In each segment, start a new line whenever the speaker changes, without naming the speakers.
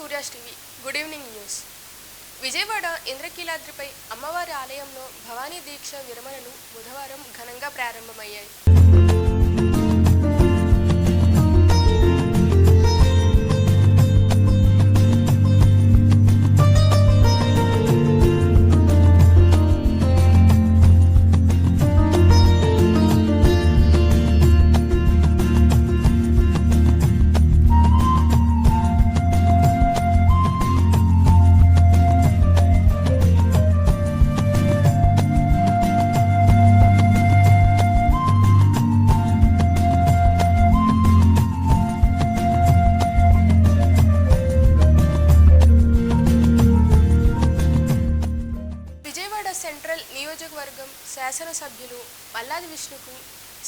Surya's TV good evening news. Vijayawada ఇంద్రకీలాద్రిపై అమ్మవారి ఆలయంలో భవానీ దీక్ష విరమణలు బుధవారం ఘనంగా ప్రారంభమయ్యాయి. సెంట్రల్ నియోజకవర్గం శాసనసభ్యులు మల్లాది విష్ణుకు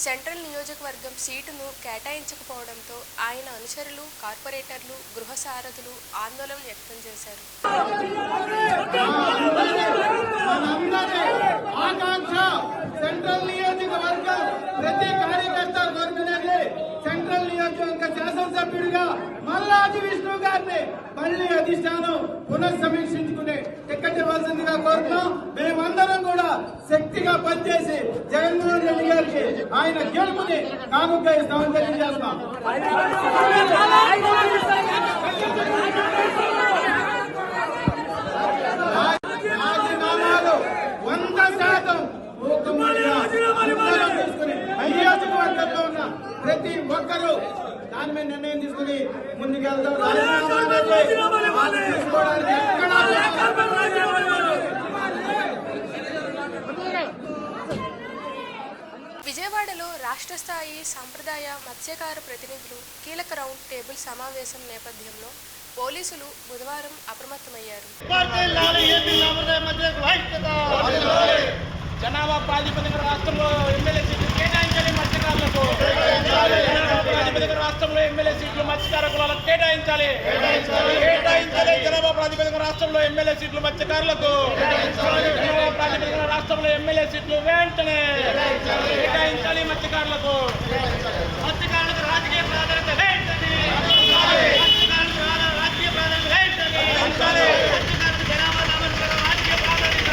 సెంట్రల్ నియోజకవర్గం సీటును కేటాయించకపోవడంతో ఆయన అనుచరులు, కార్పొరేటర్లు, గృహ సారథులు ఆందోళన వ్యక్తం చేశారు.
సెంట్రల్ నియోజకవర్గ శాసనసభ్యుడిగా మల్లాది విష్ణు గారిని మళ్లీ అధిష్టానం పునఃసమీక్షించుకునే టికెట్ ఇవ్వాల్సిందిగా కోరుతున్నాం. మేమందరం కూడా శక్తిగా పనిచేసి జగన్మోహన్ రెడ్డి గారికి ఆయన గెలుపుని కానుక ఇస్తామని తెలియజేస్తాం. రాజీనామాలు 100% తీసుకుని నియోజకవర్గంలో ఉన్న ప్రతి ఒక్కరూ దాని మీద నిర్ణయం తీసుకుని ముందుకెళ్తాం.
విజయవాడలో రాష్ట్ర స్థాయి సంప్రదాయ మత్స్యకార ప్రతినిధులు కీలక రౌండ్ టేబుల్ సమావేశం నేపథ్యంలో పోలీసులు బుధవారం అప్రమత్తమయ్యారు.
జనాభా ప్రాతిపదికన రాష్ట్రంలో ఎమ్మెల్యే సీట్లు కేటాయించాలి మత్స్యకారులకు. రాష్ట్రంలో ఎమ్మెల్యే సీట్లు మత్స్యకార కులాలకు కేటాయించాలి. జనాభా ప్రాతిపదికన రాష్ట్రంలో ఎమ్మెల్యే సీట్లు మత్స్యకారులకు. జనాభా ప్రాతిపదికన రాష్ట్రంలో ఎమ్మెల్యే సీట్లు వెంటనే కేటాయించాలి మత్స్యకారులకు. మత్స్యకారులకు రాజకీయ ప్రాధాన్యత వెంటనే. రాజకీయ ప్రాధాన్యత వెంటనే. మత్స్యకారులకు జనాభా రాజకీయ ప్రాధాన్యత.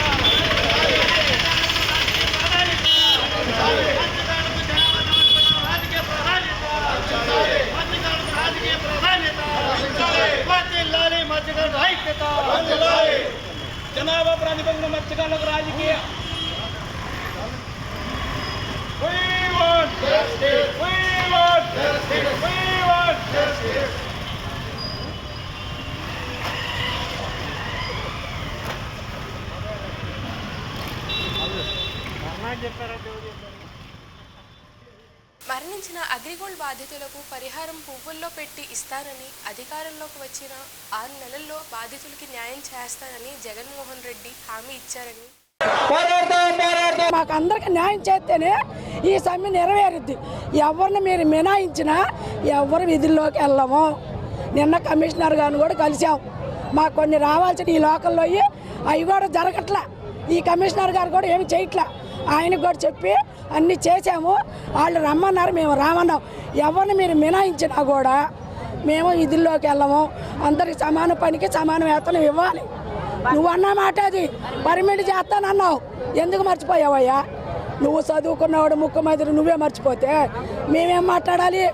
జనాభా ప్రాతిపదికన మత్స్యకారులకు రాజకీయ
మరణించిన అగ్రిగోల్డ్ బాధితులకు పరిహారం పువ్వుల్లో పెట్టి ఇస్తానని అధికారంలోకి వచ్చిన 6 నెలల్లో బాధితులకి న్యాయం చేస్తానని జగన్మోహన్ రెడ్డి హామీ ఇచ్చారని,
మాకు అందరికి న్యాయం చేస్తేనే ఈ సమ్మె నెరవేరుద్ది. ఎవరిని మీరు మినాయించినా ఎవరు విధుల్లోకి వెళ్ళము. నిన్న కమిషనర్ గారిని కూడా కలిసాం. మాకు కొన్ని రావాల్సిన ఈ లోకల్లో అవి కూడా జరగట్లా. ఈ కమిషనర్ గారు కూడా ఏమి చేయట్లా. ఆయనకు కూడా చెప్పి అన్నీ చేసాము. వాళ్ళు రమ్మన్నారు, మేము రామన్నాం. ఎవరిని మీరు మినాయించినా కూడా మేము విధుల్లోకి వెళ్ళము. అందరికి సమాన పనికి సమాన వేతనం ఇవ్వాలి. నువ్వు అన్న మాట అది పర్మిట్ చేస్తానన్నావు, ఎందుకు మర్చిపోయావయ్యా? నువ్వు చదువుకున్నవాడు ముఖ్యమంత్రి నువ్వే మర్చిపోతే మేమేం మాట్లాడాలి?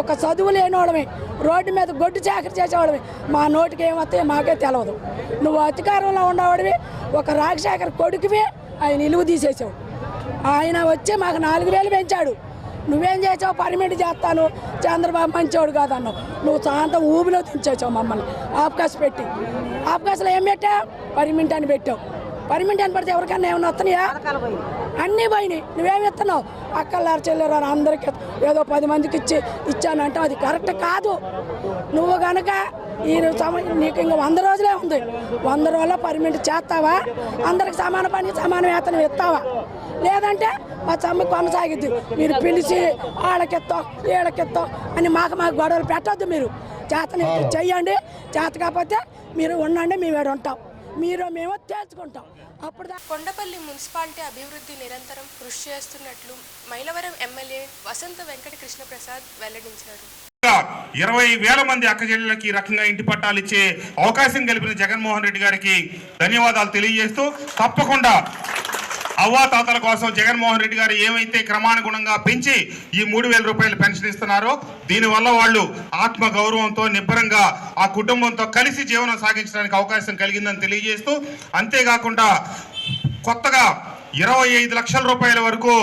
ఒక చదువు లేనివాడమే, రోడ్డు మీద గొడ్డు చాకరీ చేసేవాడమే. మా నోటికి ఏమొస్తాయో మాకే తెలియదు. నువ్వు అధికారంలో ఉండేవాడివి, ఒక రాజశేఖర్ కొడుకువి, ఆయన నిలువు తీసేసావు. ఆయన వచ్చి మాకు 4,000 పెంచాడు. నువ్వేం చేసావు? పర్మిట్ చేస్తాను, చంద్రబాబు మంచివాడు కాదన్నావు. నువ్వు శాంతం ఊబిలో దించేసావు మమ్మల్ని అవకాశం పెట్టి. అవకాశంలో ఏం పెట్టావు? పర్మిట్ అని పెట్టావు. పర్మిట్ అని పడితే ఎవరికన్నా ఏమన్నా వస్తున్నాయా? అన్నీ పోయినాయి. నువ్వేమి ఇస్తున్నావు? అక్కలారు చెల్లెరారు అందరికీ ఏదో 10 మందికి ఇచ్చానంటే అది కరెక్ట్ కాదు. నువ్వు కనుక ఈ నీకు ఇంకా 100 రోజులే ఉంది. 100 రోజుల్లో పర్మిట్ చేస్తావా? అందరికి సమాన పని సమాన వేతనం ఇస్తావా? లేదంటే మా సమ్మె కొనసాగిద్ది. మీరు పిలిచి వాళ్ళకెత్తాం వీళ్ళకెత్తాం అని మాకు గొడవలు పెట్టద్దు. మీరు చేతని చెయ్యండి, చేత కాకపోతే మీరు ఉండండి, మేము ఏడు ఉంటాం, మీరు మేము తేల్చుకుంటాం. అప్పుడు
కొండపల్లి మున్సిపాలిటీ అభివృద్ధి నిరంతరం కృషి చేస్తున్నట్లు మైలవరం ఎమ్మెల్యే వసంత వెంకట కృష్ణప్రసాద్ వెల్లడించారు.
20,000 మంది అక్కచెల్లెలకి ఈ రకంగా ఇంటి పట్టాలు ఇచ్చే అవకాశం కల్పిన జగన్మోహన్ రెడ్డి గారికి ధన్యవాదాలు తెలియజేస్తూ, తప్పకుండా అవ్వాతాతల కోసం జగన్మోహన్ రెడ్డి గారు ఏమైతే క్రమానుగుణంగా పెంచి ఈ 3,000 రూపాయలు పెన్షన్ ఇస్తున్నారో దీనివల్ల వాళ్ళు ఆత్మ గౌరవంతో నిబ్బరంగా ఆ కుటుంబంతో కలిసి జీవనం సాగించడానికి అవకాశం కలిగిందని తెలియజేస్తూ, అంతేకాకుండా కొత్తగా 25 లక్షల రూపాయల వరకు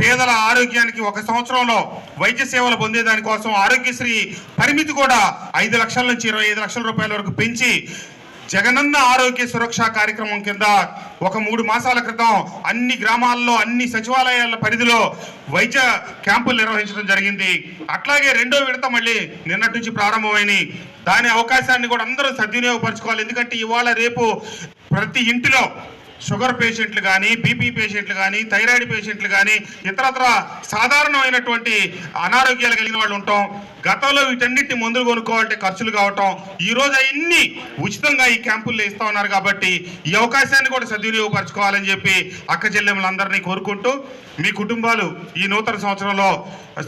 పేదల ఆరోగ్యానికి ఒక సంవత్సరంలో వైద్య సేవలు పొందేదానికోసం ఆరోగ్యశ్రీ పరిమితి కూడా 5 లక్షల నుంచి 25 లక్షల రూపాయల వరకు పెంచి జగనన్న ఆరోగ్య సురక్ష కార్యక్రమం కింద ఒక 3 మాసాల క్రితం అన్ని గ్రామాల్లో అన్ని సచివాలయాల పరిధిలో వైద్య క్యాంపులు నిర్వహించడం జరిగింది. అట్లాగే రెండో విడత మళ్ళీ నిన్నటి నుంచి ప్రారంభమైంది. దాని అవకాశాన్ని కూడా అందరూ సద్వినియోగపరచుకోవాలి. ఎందుకంటే ఇవాళ రేపు ప్రతి ఇంటిలో షుగర్ పేషెంట్లు కానీ, బీపీ పేషెంట్లు కానీ, థైరాయిడ్ పేషెంట్లు కానీ, ఇతరత్ర సాధారణమైనటువంటి అనారోగ్యాలు కలిగిన వాళ్ళు ఉంటాం. గతంలో వీటన్నిటిని మందులు కొనుక్కోవాలంటే ఖర్చులు కావటం, ఈరోజు అవన్నీ ఉచితంగా ఈ క్యాంపుల్లో ఇస్తా ఉన్నారు. కాబట్టి ఈ అవకాశాన్ని కూడా సద్వినియోగపరచుకోవాలని చెప్పి అక్క చెల్లెమ్మలందరినీ కోరుకుంటూ, మీ కుటుంబాలు ఈ నూతన సంవత్సరంలో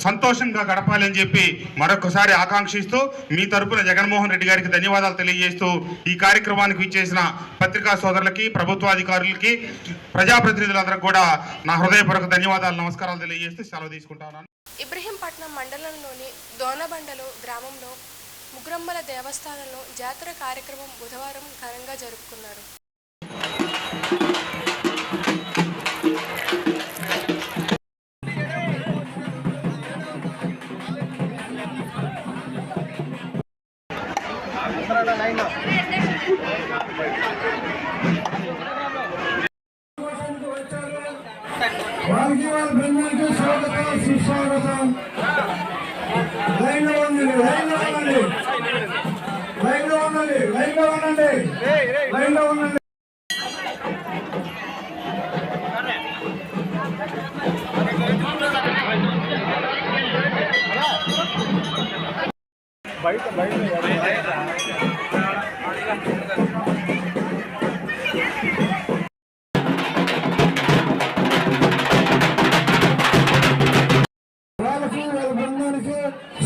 సంతోషంగా గడపాలని చెప్పి మరొకసారి ఆకాంక్షిస్తూ, మీ తరపున జగన్మోహన్ రెడ్డి గారికి ధన్యవాదాలు తెలియజేస్తూ, ఈ కార్యక్రమానికి విచ్చేసిన పత్రికా సోదరులకి, ప్రభుత్వాధికారులకి, ప్రజాప్రతినిధులందరికీ కూడా నా హృదయపూర్వక ధన్యవాదాలు, నమస్కారాలు తెలియజేస్తూ సెలవు తీసుకుంటాను.
ఇబ్రహీంపట్నం మండలంలోని దోనబండలో గ్రామంలో ముగ్రమ్మల దేవస్థానంలో జాతర కార్యక్రమం బుధవారం ఘనంగా జరుపుకున్నారు.
వారికి వాళ్ళ బృందానికి స్వాగతం, సుస్వాగతం. లైన్లో ఉండండి, లైన్లో ఉండండి, లైన్లో ఉండండి, లైన్లో ఉండండి, లైన్లో ఉండండి.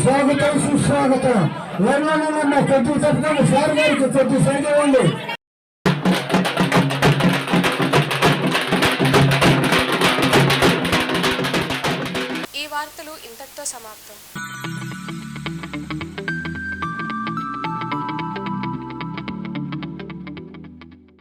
స్వాగతం, సుస్వాగతం. లైన్లో ఉండండి, కొద్ది తప్పకుండా సార్ గారికి కొద్ది సైడ్ ఇవ్వండి.
ఈ వార్తలు ఇంతటితో సమాప్తం.